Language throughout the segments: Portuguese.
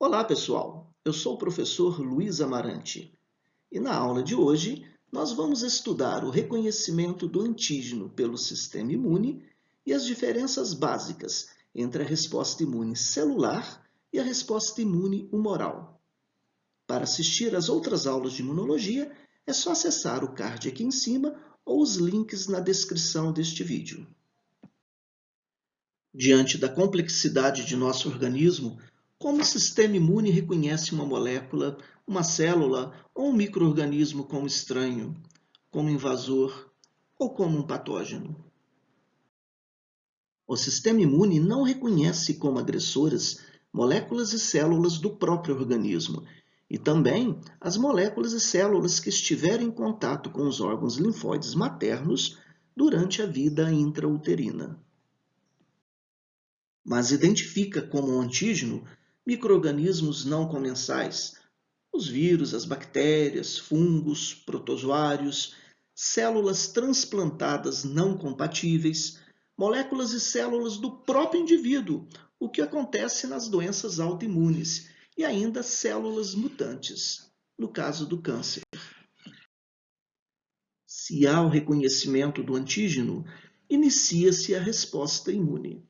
Olá, pessoal! Eu sou o professor Luiz Amarante e na aula de hoje nós vamos estudar o reconhecimento do antígeno pelo sistema imune e as diferenças básicas entre a resposta imune celular e a resposta imune humoral. Para assistir às outras aulas de imunologia, é só acessar o card aqui em cima ou os links na descrição deste vídeo. Diante da complexidade de nosso organismo, como o sistema imune reconhece uma molécula, uma célula ou um micro-organismo como estranho, como invasor ou como um patógeno? O sistema imune não reconhece como agressoras moléculas e células do próprio organismo, e também as moléculas e células que estiverem em contato com os órgãos linfóides maternos durante a vida intrauterina. Mas identifica como um antígeno micro-organismos não comensais, os vírus, as bactérias, fungos, protozoários, células transplantadas não compatíveis, moléculas e células do próprio indivíduo, o que acontece nas doenças autoimunes, e ainda células mutantes, no caso do câncer. Se há o reconhecimento do antígeno, inicia-se a resposta imune.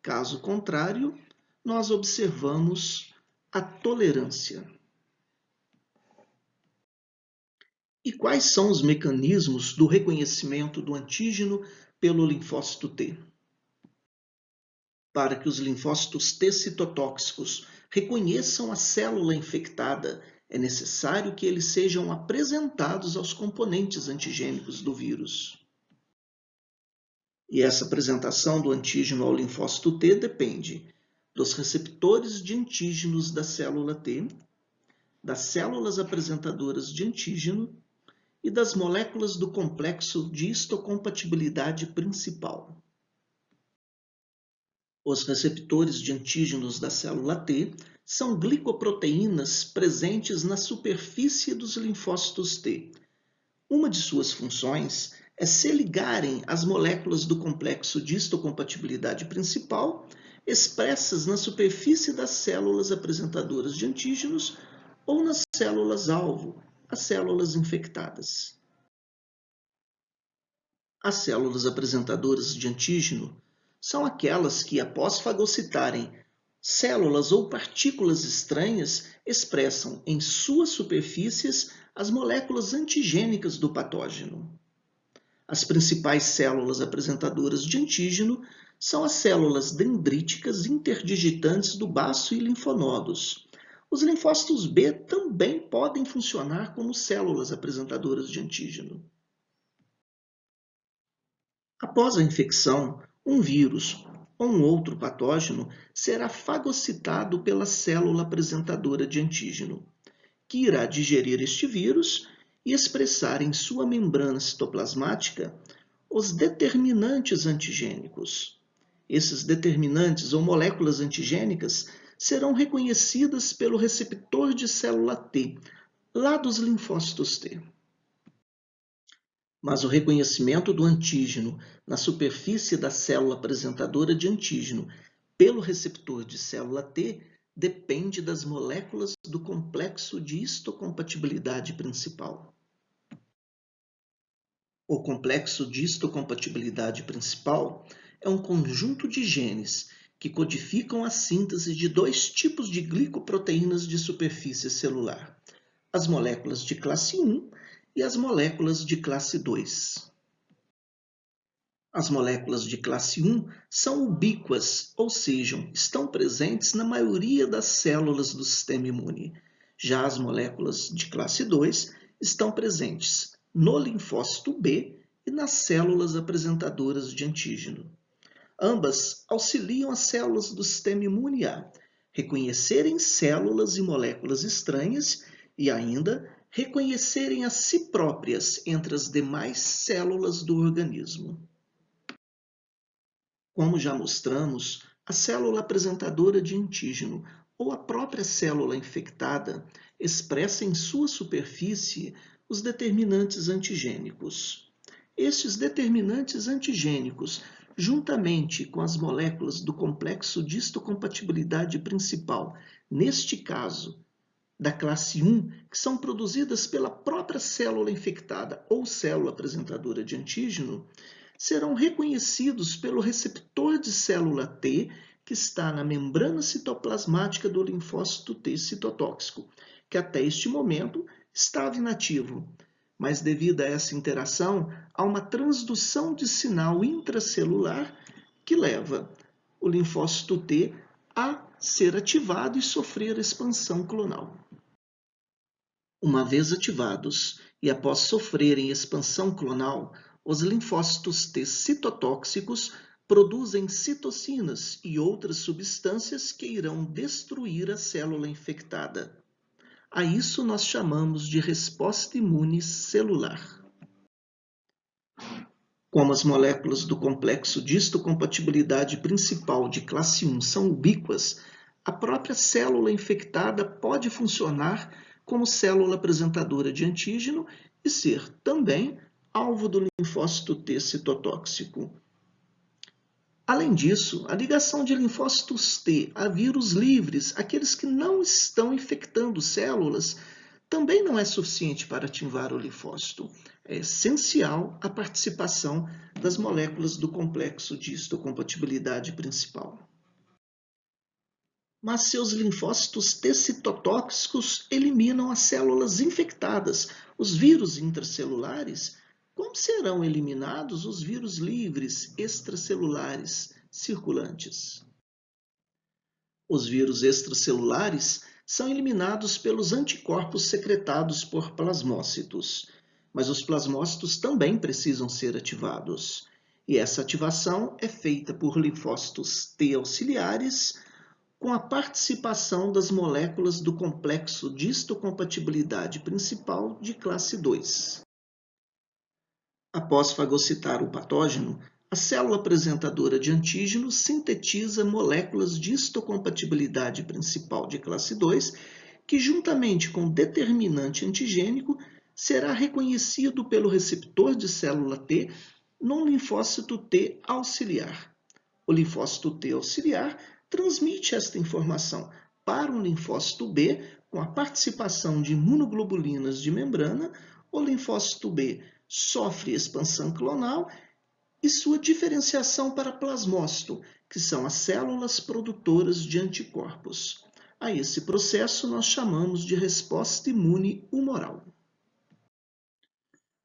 Caso contrário, nós observamos a tolerância. E quais são os mecanismos do reconhecimento do antígeno pelo linfócito T? Para que os linfócitos T citotóxicos reconheçam a célula infectada, é necessário que eles sejam apresentados aos componentes antigênicos do vírus. E essa apresentação do antígeno ao linfócito T depende dos receptores de antígenos da célula T, das células apresentadoras de antígeno e das moléculas do complexo de histocompatibilidade principal. Os receptores de antígenos da célula T são glicoproteínas presentes na superfície dos linfócitos T. Uma de suas funções é se ligarem às moléculas do complexo de histocompatibilidade principal expressas na superfície das células apresentadoras de antígenos ou nas células-alvo, as células infectadas. As células apresentadoras de antígeno são aquelas que, após fagocitarem células ou partículas estranhas, expressam em suas superfícies as moléculas antigênicas do patógeno. As principais células apresentadoras de antígeno são as células dendríticas interdigitantes do baço e linfonodos. Os linfócitos B também podem funcionar como células apresentadoras de antígeno. Após a infecção, um vírus ou um outro patógeno será fagocitado pela célula apresentadora de antígeno, que irá digerir este vírus e expressar em sua membrana citoplasmática os determinantes antigênicos. Esses determinantes ou moléculas antigênicas serão reconhecidas pelo receptor de célula T, lá dos linfócitos T. Mas o reconhecimento do antígeno na superfície da célula apresentadora de antígeno pelo receptor de célula T depende das moléculas do complexo de histocompatibilidade principal. O complexo de histocompatibilidade principal é um conjunto de genes que codificam a síntese de dois tipos de glicoproteínas de superfície celular, as moléculas de classe 1 e as moléculas de classe 2. As moléculas de classe 1 são ubíquas, ou seja, estão presentes na maioria das células do sistema imune. Já as moléculas de classe 2 estão presentes no linfócito B e nas células apresentadoras de antígeno. Ambas auxiliam as células do sistema imune a reconhecerem células e moléculas estranhas e ainda reconhecerem a si próprias entre as demais células do organismo. Como já mostramos, a célula apresentadora de antígeno ou a própria célula infectada expressa em sua superfície os determinantes antigênicos. Estes determinantes antigênicos juntamente com as moléculas do complexo de histocompatibilidade principal, neste caso, da classe 1, que são produzidas pela própria célula infectada ou célula apresentadora de antígeno, serão reconhecidos pelo receptor de célula T, que está na membrana citoplasmática do linfócito T citotóxico, que até este momento estava inativo. Mas devido a essa interação, há uma transdução de sinal intracelular que leva o linfócito T a ser ativado e sofrer expansão clonal. Uma vez ativados e após sofrerem expansão clonal, os linfócitos T citotóxicos produzem citocinas e outras substâncias que irão destruir a célula infectada. A isso nós chamamos de resposta imune celular. Como as moléculas do complexo de histocompatibilidade principal de classe 1 são ubíquas, a própria célula infectada pode funcionar como célula apresentadora de antígeno e ser também alvo do linfócito T citotóxico. Além disso, a ligação de linfócitos T a vírus livres, aqueles que não estão infectando células, também não é suficiente para ativar o linfócito. É essencial a participação das moléculas do complexo de histocompatibilidade principal. Mas seus linfócitos T citotóxicos eliminam as células infectadas, os vírus intracelulares. Como serão eliminados os vírus livres extracelulares circulantes? Os vírus extracelulares são eliminados pelos anticorpos secretados por plasmócitos, mas os plasmócitos também precisam ser ativados. E essa ativação é feita por linfócitos T auxiliares, com a participação das moléculas do complexo de histocompatibilidade principal de classe 2. Após fagocitar o patógeno, a célula apresentadora de antígeno sintetiza moléculas de histocompatibilidade principal de classe 2, que juntamente com o determinante antigênico será reconhecido pelo receptor de célula T num linfócito T auxiliar. O linfócito T auxiliar transmite esta informação para um linfócito B com a participação de imunoglobulinas de membrana. O linfócito B sofre expansão clonal e sua diferenciação para plasmócito, que são as células produtoras de anticorpos. A esse processo nós chamamos de resposta imune humoral.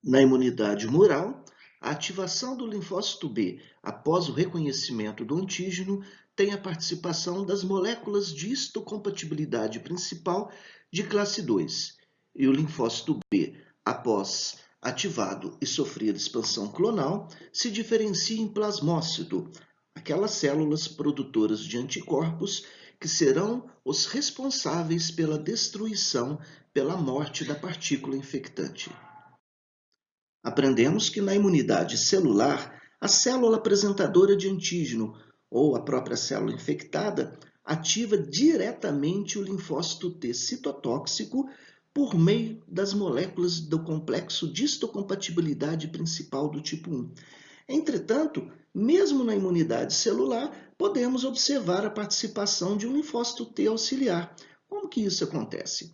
Na imunidade humoral, a ativação do linfócito B após o reconhecimento do antígeno tem a participação das moléculas de histocompatibilidade principal de classe 2, e o linfócito B, após ativado e sofrer expansão clonal, se diferencia em plasmócito, aquelas células produtoras de anticorpos que serão os responsáveis pela destruição, pela morte da partícula infectante. Aprendemos que na imunidade celular, a célula apresentadora de antígeno ou a própria célula infectada ativa diretamente o linfócito T citotóxico por meio das moléculas do complexo de histocompatibilidade principal do tipo 1. Entretanto, mesmo na imunidade celular, podemos observar a participação de um linfócito T auxiliar. Como que isso acontece?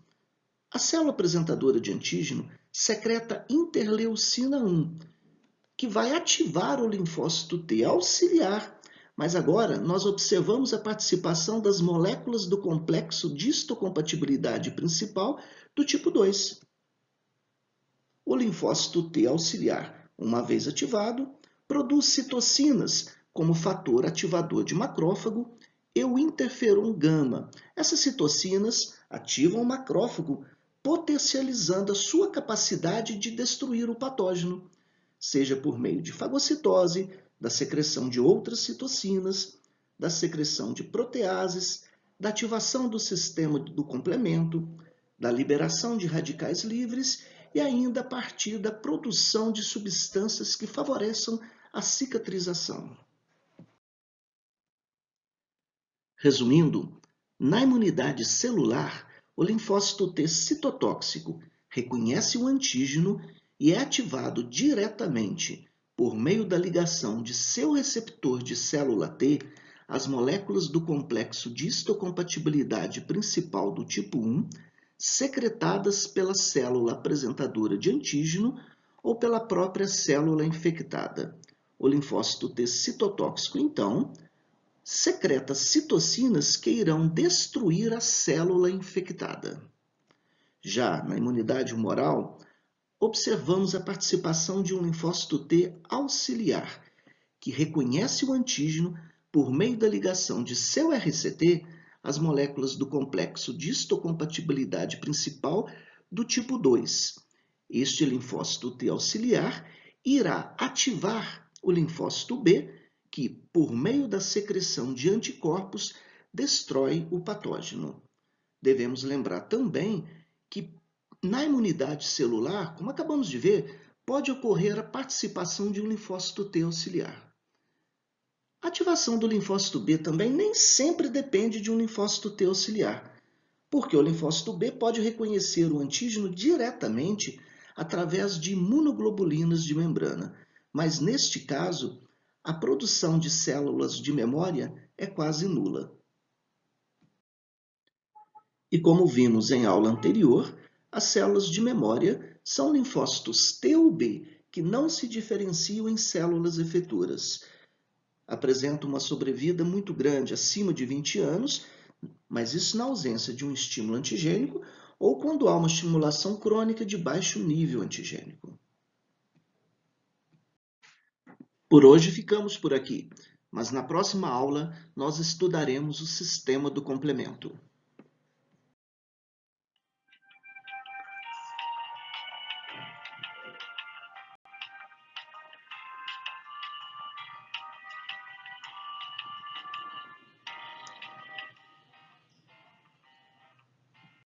A célula apresentadora de antígeno secreta interleucina 1, que vai ativar o linfócito T auxiliar, mas agora nós observamos a participação das moléculas do complexo de histocompatibilidade principal do tipo 2. O linfócito T auxiliar, uma vez ativado, produz citocinas como fator ativador de macrófago e o interferon gama. Essas citocinas ativam o macrófago, potencializando a sua capacidade de destruir o patógeno, seja por meio de fagocitose, da secreção de outras citocinas, da secreção de proteases, da ativação do sistema do complemento, da liberação de radicais livres e ainda a partir da produção de substâncias que favoreçam a cicatrização. Resumindo, na imunidade celular, o linfócito T citotóxico reconhece o antígeno e é ativado diretamente por meio da ligação de seu receptor de célula T, as moléculas do complexo de histocompatibilidade principal do tipo 1, secretadas pela célula apresentadora de antígeno ou pela própria célula infectada. O linfócito T citotóxico, então, secreta citocinas que irão destruir a célula infectada. Já na imunidade humoral, observamos a participação de um linfócito T auxiliar, que reconhece o antígeno por meio da ligação de seu RCT às moléculas do complexo de histocompatibilidade principal do tipo 2. Este linfócito T auxiliar irá ativar o linfócito B, que, por meio da secreção de anticorpos, destrói o patógeno. Devemos lembrar também que na imunidade celular, como acabamos de ver, pode ocorrer a participação de um linfócito T auxiliar. A ativação do linfócito B também nem sempre depende de um linfócito T auxiliar, porque o linfócito B pode reconhecer o antígeno diretamente através de imunoglobulinas de membrana, mas neste caso, a produção de células de memória é quase nula. E como vimos em aula anterior, as células de memória são linfócitos T ou B que não se diferenciam em células efeturas. Apresentam uma sobrevida muito grande, acima de 20 anos, mas isso na ausência de um estímulo antigênico ou quando há uma estimulação crônica de baixo nível antigênico. Por hoje ficamos por aqui, mas na próxima aula nós estudaremos o sistema do complemento.